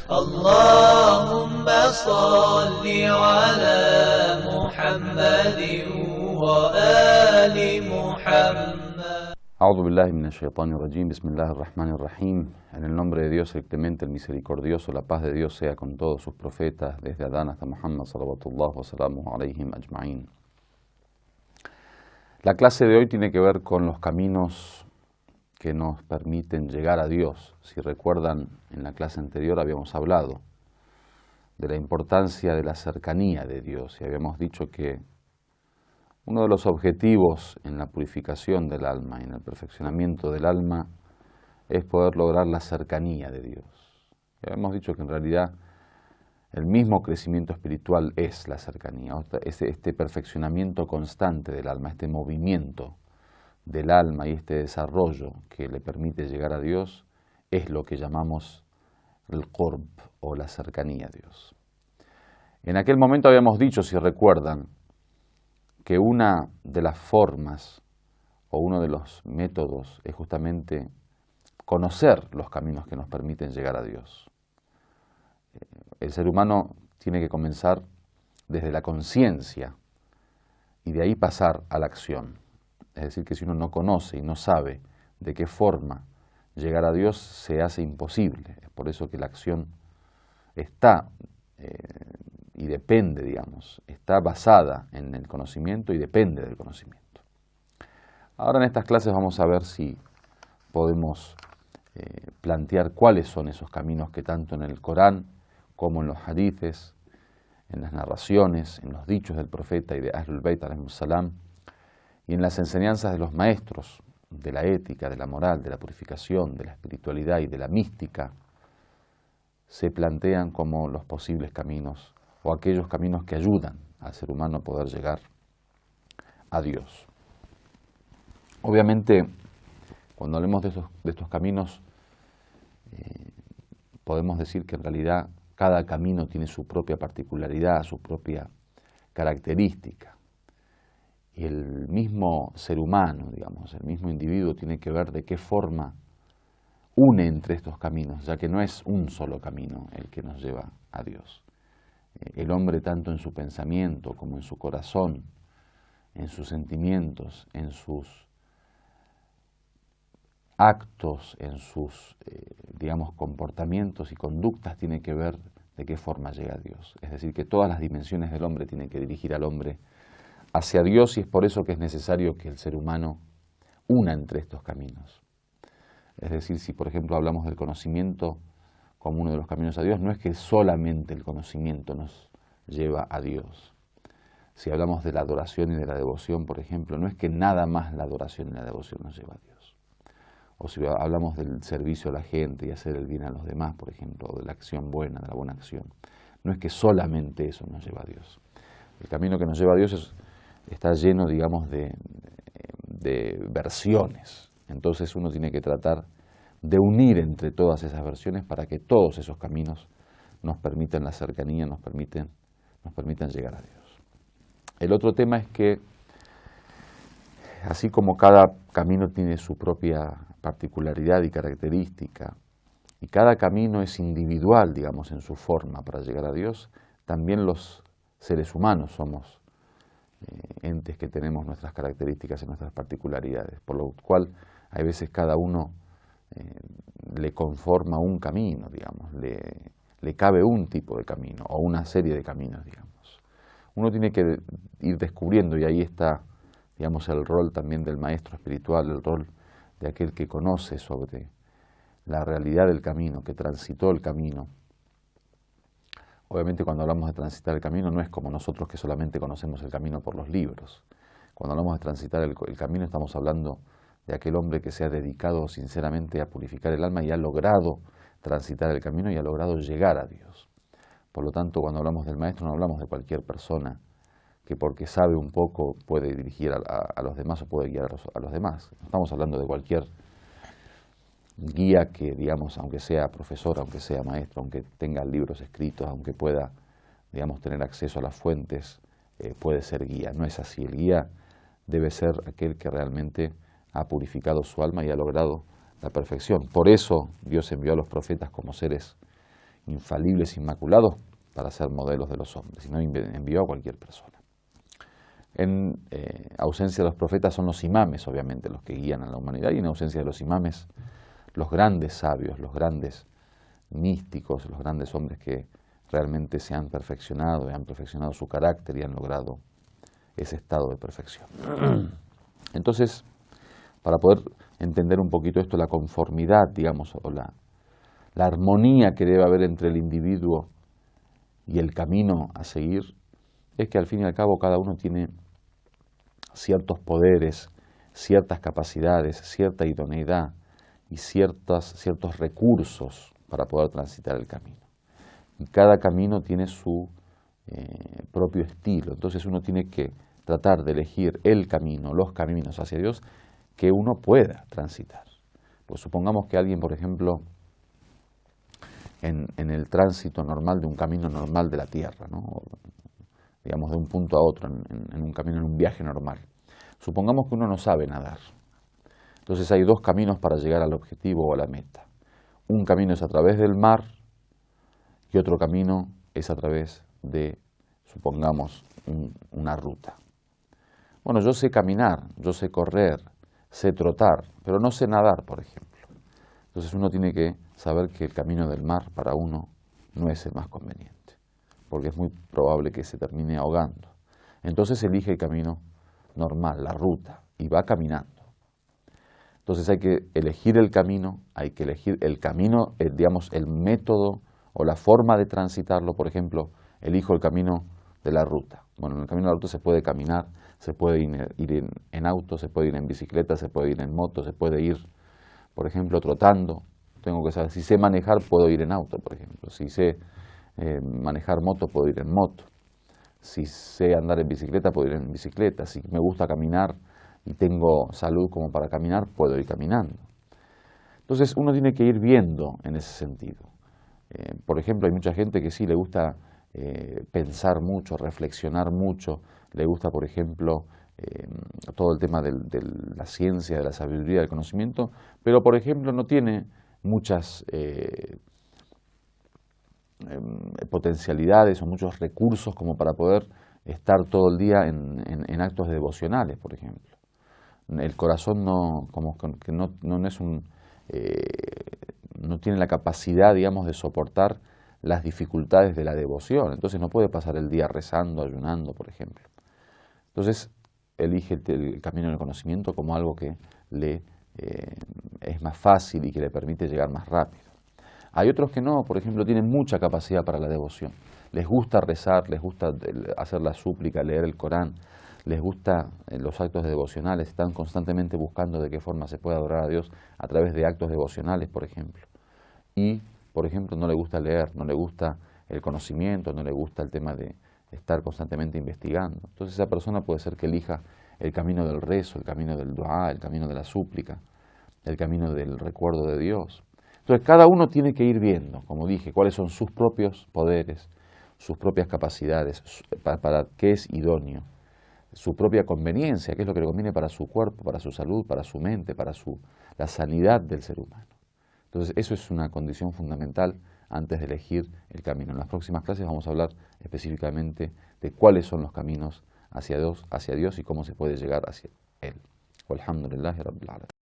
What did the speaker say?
اللهم صل على محمد وآل محمد. A'udhu billahi minash shaitanir rajim, bismillahirrahmanirrahim. En el nombre de Dios, el clemente, el misericordioso, la paz de Dios sea con todos sus profetas, desde Adán hasta Muhammad, salawatullah wa salamuhu alayhim ajma'in. La clase de hoy tiene que ver con los caminos que nos permiten llegar a Dios. Si recuerdan, en la clase anterior habíamos hablado de la importancia de la cercanía de Dios y habíamos dicho que uno de los objetivos en la purificación del alma y en el perfeccionamiento del alma es poder lograr la cercanía de Dios. Y habíamos dicho que en realidad el mismo crecimiento espiritual es la cercanía, este perfeccionamiento constante del alma, este movimiento del alma y este desarrollo que le permite llegar a Dios es lo que llamamos el qurb o la cercanía a Dios. En aquel momento habíamos dicho, si recuerdan, que una de las formas o uno de los métodos es justamente conocer los caminos que nos permiten llegar a Dios. El ser humano tiene que comenzar desde la conciencia y de ahí pasar a la acción. Es decir, que si uno no conoce y no sabe de qué forma llegar a Dios, se hace imposible. Es por eso que la acción está y depende, digamos, está basada en el conocimiento y depende del conocimiento. Ahora en estas clases vamos a ver si podemos plantear cuáles son esos caminos que tanto en el Corán como en los hadices, en las narraciones, en los dichos del profeta y de Ahlul Bayt alayhimus salam, y en las enseñanzas de los maestros de la ética, de la moral, de la purificación, de la espiritualidad y de la mística, se plantean como los posibles caminos o aquellos caminos que ayudan al ser humano a poder llegar a Dios. Obviamente, cuando hablemos de estos caminos, podemos decir que en realidad cada camino tiene su propia particularidad, su propia característica. Y el mismo ser humano, digamos, el mismo individuo tiene que ver de qué forma une entre estos caminos, ya que no es un solo camino el que nos lleva a Dios. El hombre, tanto en su pensamiento como en su corazón, en sus sentimientos, en sus actos, en sus, digamos, comportamientos y conductas, tiene que ver de qué forma llega a Dios. Es decir, que todas las dimensiones del hombre tienen que dirigir al hombre hacia Dios, y es por eso que es necesario que el ser humano una entre estos caminos. Es decir, si por ejemplo hablamos del conocimiento como uno de los caminos a Dios, no es que solamente el conocimiento nos lleva a Dios. Si hablamos de la adoración y de la devoción, por ejemplo, no es que nada más la adoración y la devoción nos lleva a Dios. O si hablamos del servicio a la gente y hacer el bien a los demás, por ejemplo, o de la acción buena, de la buena acción, no es que solamente eso nos lleva a Dios. El camino que nos lleva a Dios está lleno, digamos, de versiones. Entonces uno tiene que tratar de unir entre todas esas versiones para que todos esos caminos nos permitan la cercanía, nos permitan llegar a Dios. El otro tema es que, así como cada camino tiene su propia particularidad y característica, y cada camino es individual, digamos, en su forma para llegar a Dios, también los seres humanos somos entes que tenemos nuestras características y nuestras particularidades, por lo cual hay veces cada uno le conforma un camino, digamos, le cabe un tipo de camino o una serie de caminos, digamos. Uno tiene que ir descubriendo, y ahí está, digamos, el rol también del maestro espiritual, el rol de aquel que conoce sobre la realidad del camino, que transitó el camino. Obviamente cuando hablamos de transitar el camino no es como nosotros que solamente conocemos el camino por los libros. Cuando hablamos de transitar el camino estamos hablando de aquel hombre que se ha dedicado sinceramente a purificar el alma y ha logrado transitar el camino y ha logrado llegar a Dios. Por lo tanto, cuando hablamos del maestro no hablamos de cualquier persona que porque sabe un poco puede dirigir a los demás o puede guiar a los demás. No estamos hablando de cualquier guía que, digamos, aunque sea profesor, aunque sea maestro, aunque tenga libros escritos, aunque pueda, digamos, tener acceso a las fuentes, puede ser guía. No es así. El guía debe ser aquel que realmente ha purificado su alma y ha logrado la perfección. Por eso Dios envió a los profetas como seres infalibles, inmaculados, para ser modelos de los hombres, sino envió a cualquier persona. En ausencia de los profetas son los imames, obviamente, los que guían a la humanidad, y en ausencia de los imames, los grandes sabios, los grandes místicos, los grandes hombres que realmente se han perfeccionado y han perfeccionado su carácter y han logrado ese estado de perfección. Entonces, para poder entender un poquito esto, la conformidad, digamos, o la armonía que debe haber entre el individuo y el camino a seguir, es que al fin y al cabo cada uno tiene ciertos poderes, ciertas capacidades, cierta idoneidad y ciertos recursos para poder transitar el camino. Y cada camino tiene su propio estilo, entonces uno tiene que tratar de elegir el camino, los caminos hacia Dios que uno pueda transitar. Pues supongamos que alguien, por ejemplo, en el tránsito normal de un camino normal de la tierra, ¿no? Digamos de un punto a otro, en un camino, en un viaje normal. Supongamos que uno no sabe nadar. Entonces hay dos caminos para llegar al objetivo o a la meta. Un camino es a través del mar y otro camino es a través de, supongamos, una ruta. Bueno, yo sé caminar, yo sé correr, sé trotar, pero no sé nadar, por ejemplo. Entonces uno tiene que saber que el camino del mar para uno no es el más conveniente, porque es muy probable que se termine ahogando. Entonces elige el camino normal, la ruta, y va caminando. Entonces hay que elegir el camino, digamos, el método o la forma de transitarlo. Por ejemplo, elijo el camino de la ruta. Bueno, en el camino de la ruta se puede caminar, se puede ir en auto, se puede ir en bicicleta, se puede ir en moto, se puede ir, por ejemplo, trotando. Tengo que saber, si sé manejar, puedo ir en auto, por ejemplo. Si sé manejar moto, puedo ir en moto. Si sé andar en bicicleta, puedo ir en bicicleta. Si me gusta caminar y tengo salud como para caminar, puedo ir caminando. Entonces uno tiene que ir viendo en ese sentido. Por ejemplo, hay mucha gente que sí le gusta pensar mucho, reflexionar mucho, le gusta, por ejemplo, todo el tema de la ciencia, de la sabiduría, del conocimiento, pero, por ejemplo, no tiene muchas potencialidades o muchos recursos como para poder estar todo el día en actos devocionales, por ejemplo. El corazón no tiene la capacidad, digamos, de soportar las dificultades de la devoción, entonces no puede pasar el día rezando, ayunando, por ejemplo. Entonces elige el camino del conocimiento como algo que le es más fácil y que le permite llegar más rápido. Hay otros que no, por ejemplo, tienen mucha capacidad para la devoción. Les gusta rezar, les gusta hacer la súplica, leer el Corán, les gusta los actos devocionales, están constantemente buscando de qué forma se puede adorar a Dios a través de actos devocionales, por ejemplo. Y, por ejemplo, no le gusta leer, no le gusta el conocimiento, no le gusta el tema de estar constantemente investigando. Entonces esa persona puede ser que elija el camino del rezo, el camino del duá, el camino de la súplica, el camino del recuerdo de Dios. Entonces cada uno tiene que ir viendo, como dije, cuáles son sus propios poderes, sus propias capacidades, para qué es idóneo, su propia conveniencia, qué es lo que le conviene para su cuerpo, para su salud, para su mente, para la sanidad del ser humano. Entonces eso es una condición fundamental antes de elegir el camino. En las próximas clases vamos a hablar específicamente de cuáles son los caminos hacia Dios y cómo se puede llegar hacia Él. Walhamdulillahi Rabbil Alamin.